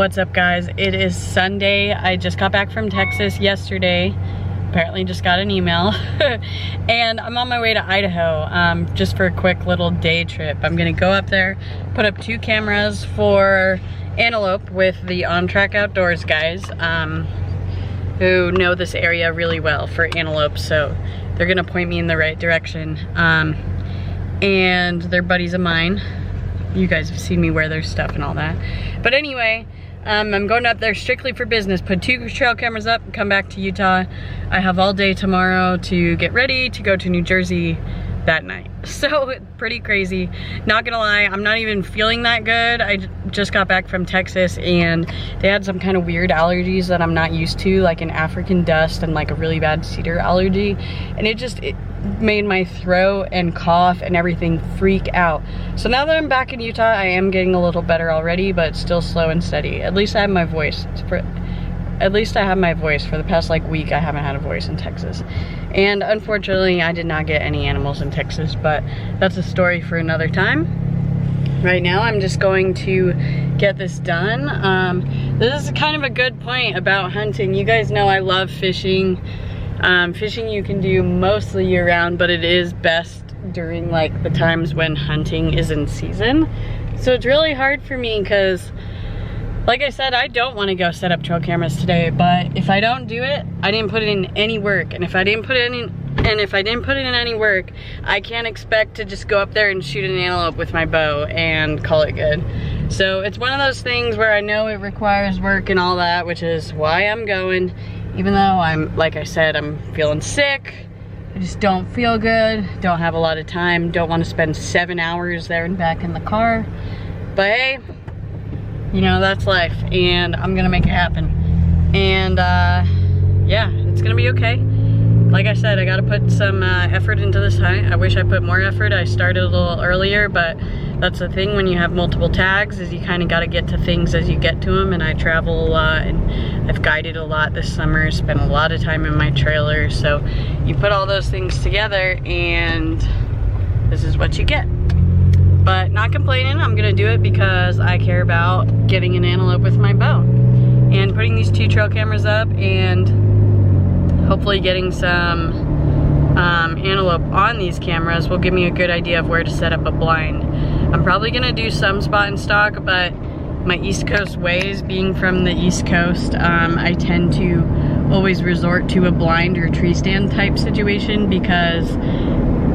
What's up, guys? It is Sunday. I just got back from Texas yesterday. Apparently just got an email. And I'm on my way to Idaho just for a quick little day trip. I'm gonna go up there, put up 2 cameras for Antelope with the On Track Outdoors guys who know this area really well for antelope, so they're gonna point me in the right direction. And they're buddies of mine. You guys have seen me wear their stuff and all that. But anyway, I'm going up there strictly for business. Put 2 trail cameras up and come back to Utah. I have all day tomorrow to get ready to go to New Jersey that night. So pretty crazy. Not gonna lie, I'm not even feeling that good. I just got back from Texas and they had some kind of weird allergies that I'm not used to, like an African dust and like a really bad cedar allergy. And it made my throat and cough and everything freak out. So now that I'm back in Utah, I am getting a little better already, but still slow and steady. At least I have my voice. At least I have my voice. For the past like week, I haven't had a voice in Texas. And unfortunately, I did not get any animals in Texas, but that's a story for another time. Right now, I'm just going to get this done. This is kind of a good point about hunting. You guys know I love fishing. Fishing you can do mostly year round, but it is best during like the times when hunting is in season. So it's really hard for me because, like I said, I don't want to go set up trail cameras today, but if I don't do it, I didn't put in any work. And if I didn't put in any work, I can't expect to just go up there and shoot an antelope with my bow and call it good. So it's one of those things where I know it requires work and all that, which is why I'm going. Even though like I said, I'm feeling sick. I just don't feel good, don't have a lot of time, don't want to spend 7 hours there and back in the car. But hey, you know, that's life, and I'm gonna make it happen. And yeah, it's gonna be okay. Like I said, I gotta put some effort into this hunt. I wish I put more effort. I started a little earlier, but that's the thing when you have multiple tags, is you kind of gotta get to things as you get to them. And I travel a lot, and I've guided a lot this summer, spent a lot of time in my trailer. So you put all those things together, and this is what you get. But not complaining, I'm gonna do it because I care about getting an antelope with my bow. And putting these 2 trail cameras up and hopefully getting some antelope on these cameras will give me a good idea of where to set up a blind. I'm probably gonna do some spot and stock, but my East Coast ways, being from the East Coast, I tend to always resort to a blind or tree stand type situation because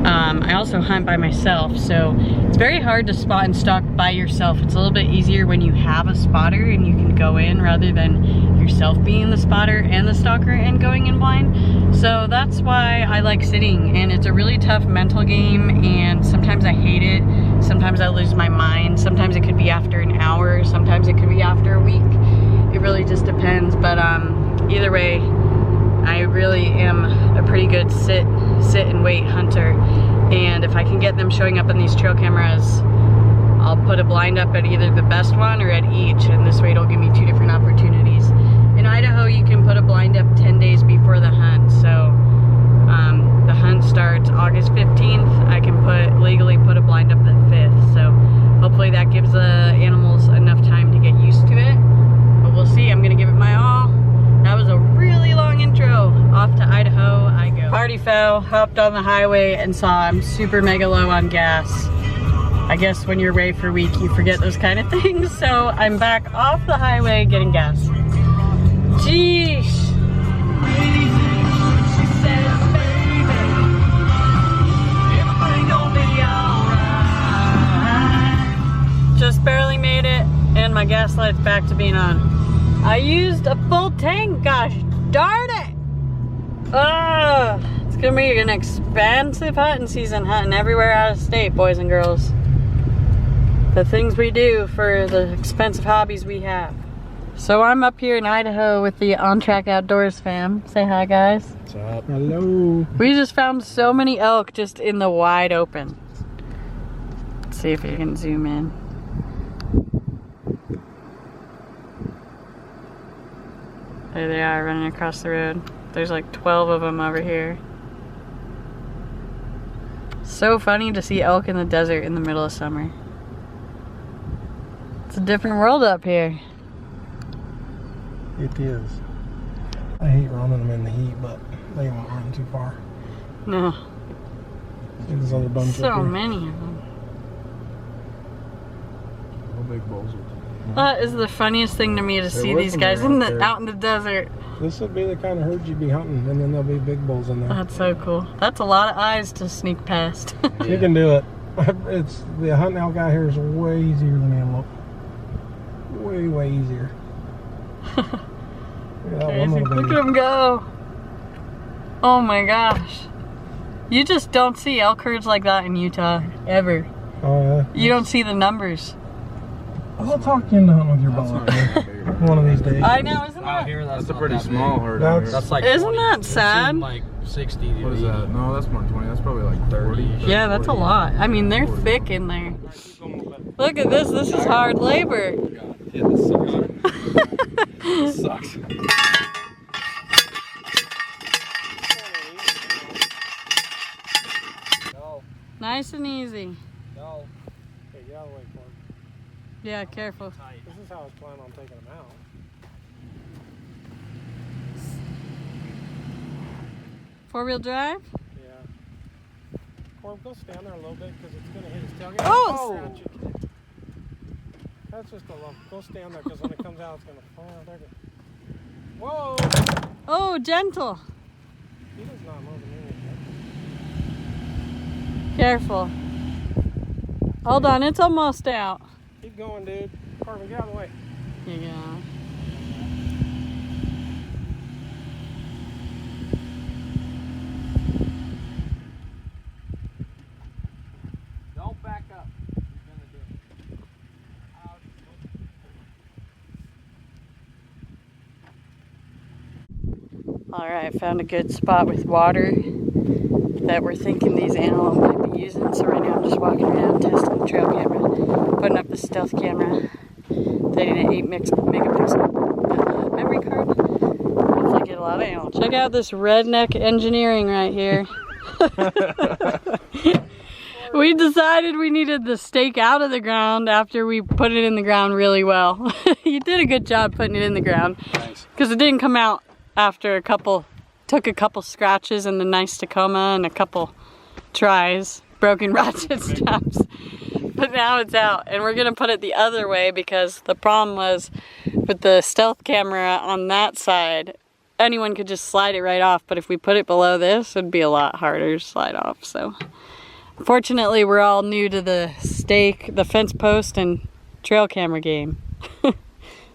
I also hunt by myself, so it's very hard to spot and stalk by yourself. It's a little bit easier when you have a spotter and you can go in rather than yourself being the spotter and the stalker and going in blind. So that's why I like sitting, and it's a really tough mental game, and sometimes I hate it. Sometimes I lose my mind. Sometimes it could be after an hour. Sometimes it could be after a week. It really just depends, but either way, I really am a pretty good sit and wait hunter, and if I can get them showing up on these trail cameras, I'll put a blind up at either the best one or at each, and this way it'll give me 2 different opportunities. In Idaho, you can put a blind up 10 days before the hunt, so the hunt starts August 15th. I can legally put a blind up the 5th, so hopefully that gives the animals enough time to get used to it, but we'll see. I'm gonna give it my all. That was a really long intro. Off to Idaho I go. Party foul, hopped on the highway and saw I'm super mega low on gas. I guess when you're away for a week, you forget those kind of things. So I'm back off the highway getting gas. Jeez. Just barely made it, and my gas light's back to being on. I used a full tank, gosh darn it! It's gonna be an expensive hunting season, hunting everywhere out of state, boys and girls. The things we do for the expensive hobbies we have. So I'm up here in Idaho with the On Track Outdoors fam. Say hi, guys. What's up? Hello. We just found so many elk just in the wide open. Let's see if you can zoom in. There they are, running across the road. There's like 12 of them over here. So funny to see elk in the desert in the middle of summer. It's a different world up here. It is. I hate running them in the heat, but they won't run too far. No. See this other bunch So up here? many of them. No big bulls. That is the funniest thing to me to see these guys out in the desert. This would be the kind of herd you'd be hunting, and then there'll be big bulls in there. That's so cool. That's a lot of eyes to sneak past. You can do it. It's the hunting elk out here is way easier than antelope. Way easier. Look at that one little Look baby. at them go. Oh my gosh. You just don't see elk herds like that in Utah, ever. Oh yeah. You don't see the numbers. I'll talk you into hunting with your bow one of these days. I know, isn't Out that? here, that's a pretty small herd. Out here. That's like Isn't 20. that It sad? seemed like 60 to What is 80. that? No, that's more than 20. That's probably like 30. Yeah, that's a lot. I mean, they're thick in there. Look at this. This is hard labor. Yeah, this sucks. This sucks. Nice and easy. No. Hey, get out of the way, Clark. Yeah, careful. This is how I was planning on taking them out. Four-wheel drive? Yeah. Corb, go stand there a little bit because it's going to hit his tailgate. Oh! That's just a lump. Go stand there because when it comes out, it's going to fall out there. Whoa! Oh, gentle. He does not move the knee. Careful. Hold on, it's almost out. Keep going, dude. Corbin, get out of the way. Here you go. Don't back up. All right, found a good spot with water that we're thinking these antelope might be using. So right now I'm just walking around testing the trail camera, putting up the stealth camera, updating an 8 megapixel memory card. Hopefully get a lot of antelope. Check out this redneck engineering right here. We decided we needed the stake out of the ground after we put it in the ground really well. You did a good job putting it in the ground. Thanks. Because it didn't come out after took a couple scratches in the nice Tacoma and a couple tries, broken ratchet straps. But now it's out, and we're gonna put it the other way because the problem was with the stealth camera on that side, anyone could just slide it right off, but if we put it below this, it'd be a lot harder to slide off. So fortunately, we're all new to the stake, the fence post, and trail camera game.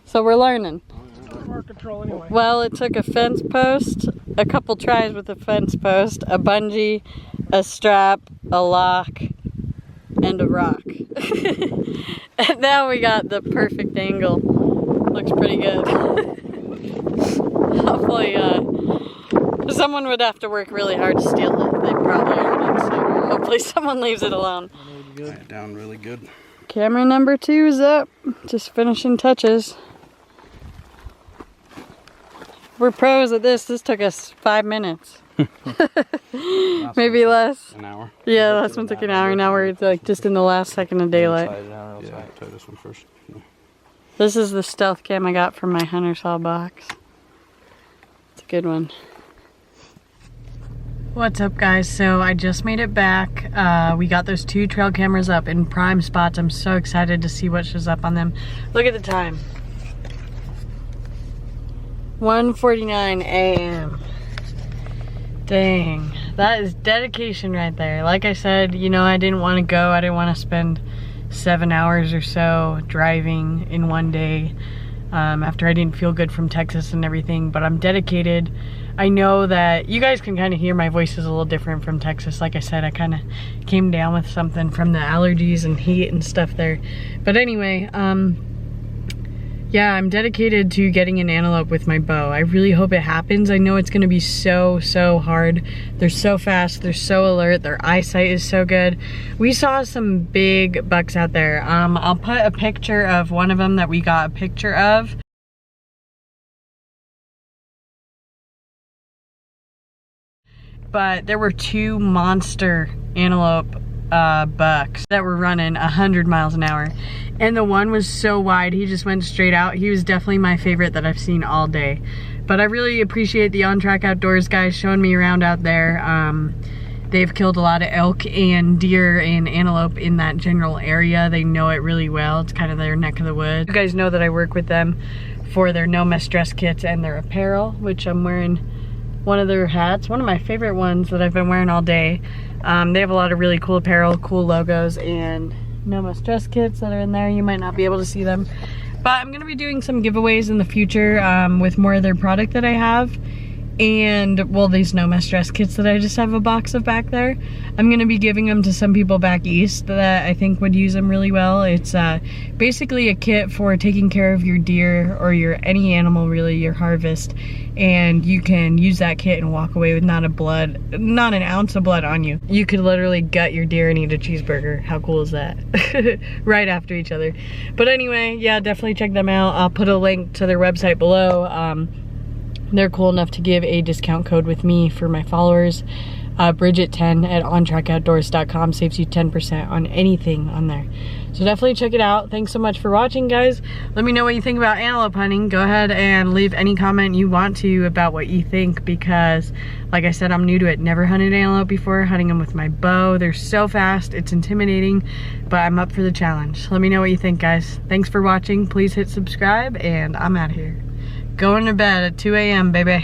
So we're learning. More control anyway. Well, it took a fence post, a couple tries with a fence post, a bungee, a strap, a lock, and a rock. And now we got the perfect angle. Looks pretty good. Hopefully, someone would have to work really hard to steal it. They probably aren't, so hopefully someone leaves it alone. Good. Down really good. Camera number 2 is up. Just finishing touches. We're pros at this. This took us 5 minutes. Maybe less. An hour. Yeah, last one took an hour. Now we're like just in the last second of daylight. Yeah, try this one first. Yeah. This is the stealth cam I got from my hunter saw box. It's a good one. What's up, guys? So I just made it back. We got those 2 trail cameras up in prime spots. I'm so excited to see what shows up on them. Look at the time. 1:49 a.m. Dang, that is dedication right there. Like I said, you know, I didn't want to go. I didn't want to spend 7 hours or so driving in one day after I didn't feel good from Texas and everything, but I'm dedicated. I know that you guys can kind of hear my voice is a little different from Texas. Like I said, I kind of came down with something from the allergies and heat and stuff there. But anyway, yeah, I'm dedicated to getting an antelope with my bow. I really hope it happens. I know it's gonna be so hard. They're so fast, they're so alert, their eyesight is so good. We saw some big bucks out there. I'll put a picture of one of them that we got a picture of. But there were 2 monster antelope bucks that were running 100 miles an hour. And the one was so wide, he just went straight out. He was definitely my favorite that I've seen all day. But I really appreciate the On Track Outdoors guys showing me around out there. They've killed a lot of elk and deer and antelope in that general area. They know it really well. It's kind of their neck of the woods. You guys know that I work with them for their no mess dress kits and their apparel, which I'm wearing one of their hats, one of my favorite ones that I've been wearing all day. They have a lot of really cool apparel, cool logos, and no mess dress kits that are in there. You might not be able to see them, but I'm gonna be doing some giveaways in the future with more of their product that I have. And, well, these no mess dress kits that I just have a box of back there, I'm gonna be giving them to some people back east that I think would use them really well. It's basically a kit for taking care of your deer or any animal really, your harvest. And you can use that kit and walk away with not an ounce of blood on you. You could literally gut your deer and eat a cheeseburger. How cool is that? Right after each other. But anyway, yeah, definitely check them out. I'll put a link to their website below. They're cool enough to give a discount code with me for my followers. Bridget10 at ontrackoutdoors.com saves you 10% on anything on there. So definitely check it out. Thanks so much for watching, guys. Let me know what you think about antelope hunting. Go ahead and leave any comment you want to about what you think, because like I said, I'm new to it. Never hunted antelope before, hunting them with my bow. They're so fast, it's intimidating, but I'm up for the challenge. Let me know what you think, guys. Thanks for watching. Please hit subscribe, and I'm out of here. Going to bed at 2 a.m., baby.